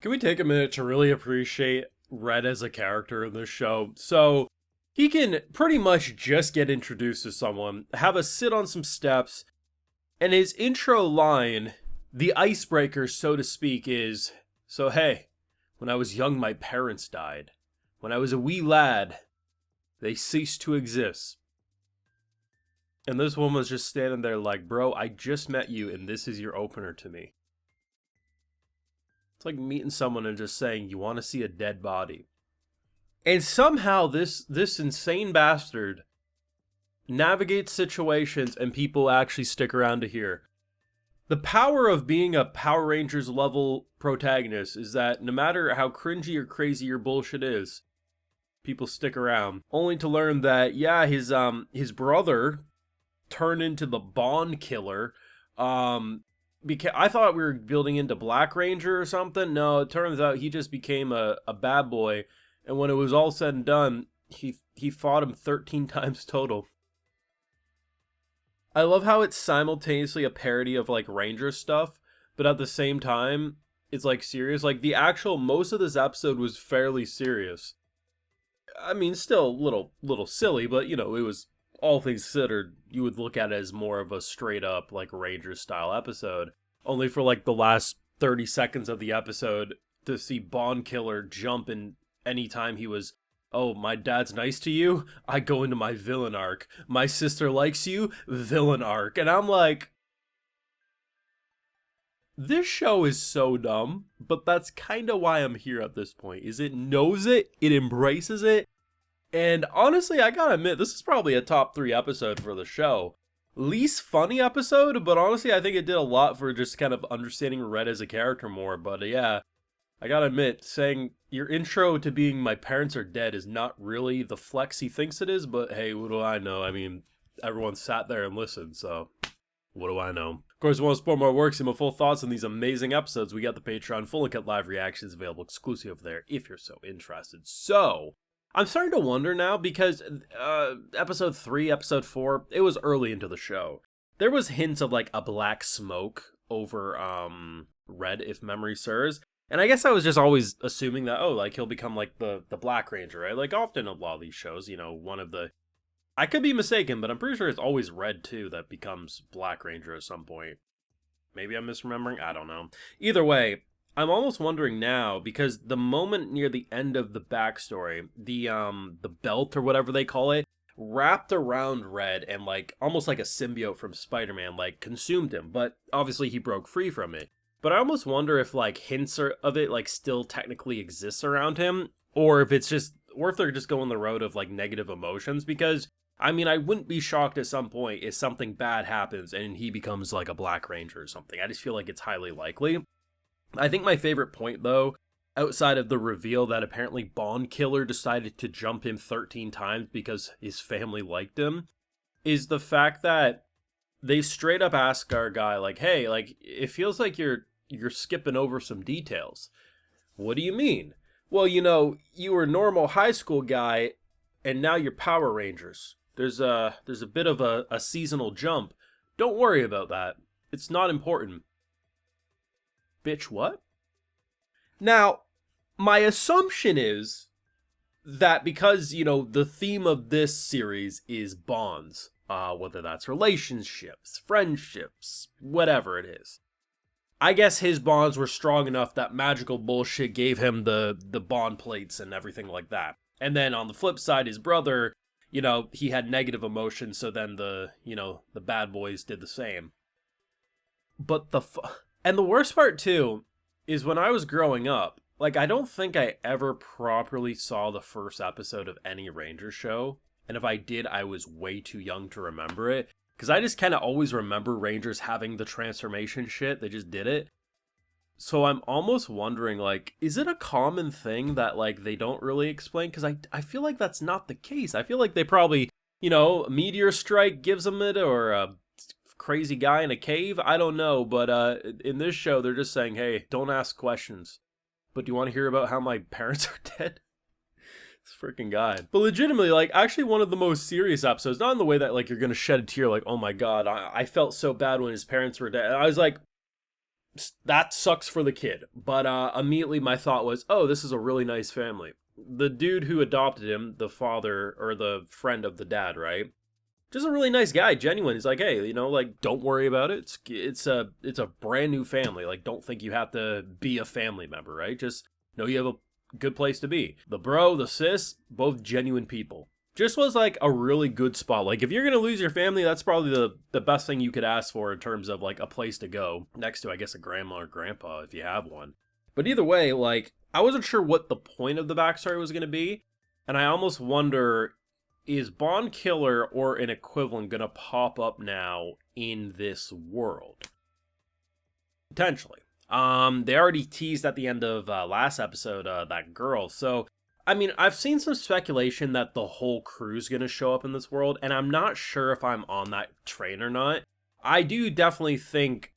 Can we take a minute to really appreciate Red as a character in this show? So, he can pretty much just get introduced to someone, have us sit on some steps, and his intro line, the icebreaker, so to speak, is so hey, when I was young, my parents died. When I was a wee lad, they ceased to exist. And this woman's just standing there like, bro, I just met you, and this is your opener to me. It's like meeting someone and just saying, you want to see a dead body. And somehow this insane bastard navigates situations and people actually stick around to hear. The power of being a Power Rangers level protagonist is that no matter how cringy or crazy your bullshit is, people stick around. Only to learn that, yeah, his brother turned into the Bond killer. Because I thought we were building into Black Ranger or something. No, it turns out he just became a bad boy. And when it was all said and done, he fought him 13 times total. I love how it's simultaneously a parody of like Ranger stuff, but at the same time, it's like serious. Like the actual most of this episode was fairly serious. I mean, still a little silly, but you know, it was all things considered, you would look at it as more of a straight up like Ranger style episode. Only for like the last 30 seconds of the episode to see Bond Killer jump in anytime he was, oh, my dad's nice to you, I go into my villain arc. My sister likes you, villain arc. And I'm like, this show is so dumb, but that's kind of why I'm here at this point. Is it knows it, it embraces it, and honestly, I gotta admit, this is probably a top 3 episode for the show. Least funny episode, but honestly, I think it did a lot for just kind of understanding Red as a character more. But yeah, I gotta admit, saying your intro to being my parents are dead is not really the flex he thinks it is, but hey, what do I know? I mean, everyone sat there and listened, so what do I know? Of course, if you want to support more works and my full thoughts on these amazing episodes, we got the Patreon full and cut live reactions available exclusively over there if you're so interested. So, I'm starting to wonder now because episode 3, episode 4, it was early into the show. There was hints of like a black smoke over Red, if memory serves. And I guess I was just always assuming that, oh, like he'll become like the Black Ranger, right? Like often in a lot of these shows, you know, one of the... I could be mistaken, but I'm pretty sure it's always Red too that becomes Black Ranger at some point. Maybe I'm misremembering, I don't know. Either way, I'm almost wondering now, because the moment near the end of the backstory, the belt or whatever they call it, wrapped around Red and like almost like a symbiote from Spider-Man, like consumed him, but obviously he broke free from it. But I almost wonder if like hints of it like still technically exists around him, or if it's just, or if they're just going the road of like negative emotions, because I mean, I wouldn't be shocked at some point if something bad happens and he becomes like a Black Ranger or something. I just feel like it's highly likely. I think my favorite point, though, outside of the reveal that apparently Bond Killer decided to jump him 13 times because his family liked him, is the fact that they straight up ask our guy, like, hey, like, it feels like you're skipping over some details. What do you mean? Well, you know, you were a normal high school guy, and now you're Power Rangers. There's a bit of a seasonal jump. Don't worry about that. It's not important. Bitch, what? Now, my assumption is that because, you know, the theme of this series is bonds, whether that's relationships, friendships, whatever it is. I guess his bonds were strong enough that magical bullshit gave him the bond plates and everything like that. And then on the flip side, his brother, you know, he had negative emotions, so then the bad boys did the same. But and the worst part, too, is when I was growing up, like, I don't think I ever properly saw the first episode of any Ranger show. And if I did, I was way too young to remember it. Because I just kind of always remember Rangers having the transformation shit. They just did it. So I'm almost wondering, like, is it a common thing that, like, they don't really explain? Because I feel like that's not the case. I feel like they probably, you know, a meteor strike gives them it, or a crazy guy in a cave. I don't know, but in this show, they're just saying, hey, don't ask questions. But do you want to hear about how my parents are dead? This freaking guy. But legitimately, like, actually one of the most serious episodes, not in the way that, like, you're gonna shed a tear, like, oh my god, I felt so bad when his parents were dead. And I was like, that sucks for the kid. But immediately my thought was, oh, this is a really nice family. The dude who adopted him, the father or the friend of the dad, right? Just a really nice guy, genuine. He's like, hey, like, don't worry about it. It's a brand new family. Like, don't think you have to be a family member, right? Just know you have a good place to be. The bro, the sis, both genuine people. Just was like a really good spot. Like, if you're gonna lose your family, that's probably the best thing you could ask for in terms of like a place to go next to, I guess, a grandma or grandpa if you have one. But either way, like, I wasn't sure what the point of the backstory was gonna be, and I almost wonder, is Bond Killer or an equivalent gonna pop up now in this world? Potentially. They already teased at the end of last episode that girl, so I mean, I've seen some speculation that the whole crew's gonna show up in this world, and I'm not sure if I'm on that train or not. I do definitely think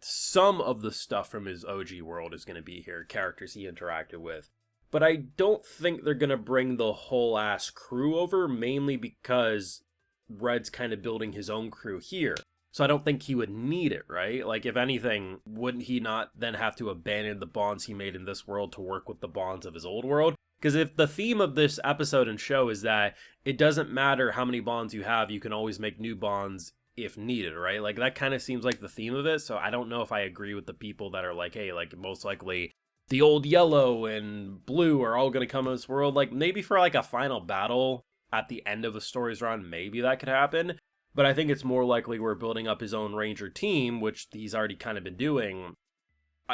some of the stuff from his OG world is gonna be here, characters he interacted with. But I don't think they're gonna bring the whole ass crew over, mainly because Red's kind of building his own crew here. So I don't think he would need it, right? Like, if anything, wouldn't he not then have to abandon the bonds he made in this world to work with the bonds of his old world? Because if the theme of this episode and show is that it doesn't matter how many bonds you have, you can always make new bonds if needed, right? Like, that kind of seems like the theme of it. So I don't know if I agree with the people that are like, hey, like, most likely the old yellow and blue are all going to come in this world. Like, maybe for like a final battle at the end of the story's run, maybe that could happen. But I think it's more likely we're building up his own Ranger team, which he's already kind of been doing.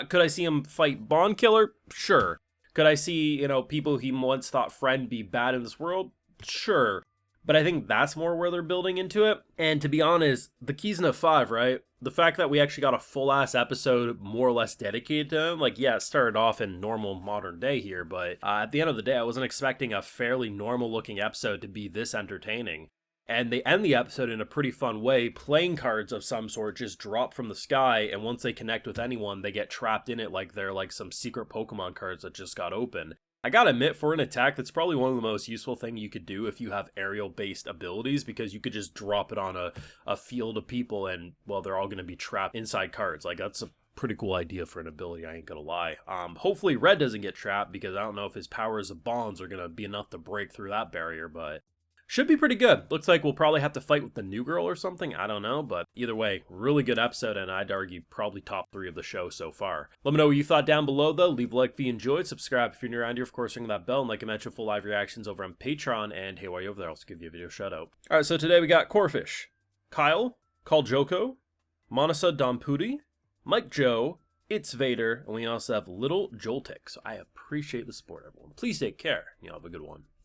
Could I see him fight Bond Killer? Sure. Could I see, people he once thought friend be bad in this world? Sure. But I think that's more where they're building into it. And to be honest, the Kislev 5, right? The fact that we actually got a full-ass episode more or less dedicated to him, like, yeah, it started off in normal modern day here, but at the end of the day, I wasn't expecting a fairly normal-looking episode to be this entertaining. And they end the episode in a pretty fun way. Playing cards of some sort just drop from the sky, and once they connect with anyone, they get trapped in it like they're like some secret Pokemon cards that just got open. I gotta admit, for an attack, that's probably one of the most useful things you could do if you have aerial-based abilities, because you could just drop it on a field of people and, well, they're all gonna be trapped inside cards. Like, that's a pretty cool idea for an ability, I ain't gonna lie. Hopefully Red doesn't get trapped, because I don't know if his powers of bonds are gonna be enough to break through that barrier, but should be pretty good. Looks like we'll probably have to fight with the new girl or something. I don't know, but either way, really good episode, and I'd argue probably top 3 of the show so far. Let me know what you thought down below, though. Leave a like if you enjoyed. Subscribe if you're new around here. Of course, ring that bell, and like I mentioned, full live reactions over on Patreon. And hey, while you're over there, I'll also give you a video shout out. All right, so today we got Corefish, Kyle, Call Joko, Manasa Dampudi, Mike Joe, It's Vader, and we also have Little Joltik. So I appreciate the support, everyone. Please take care. You have a good one.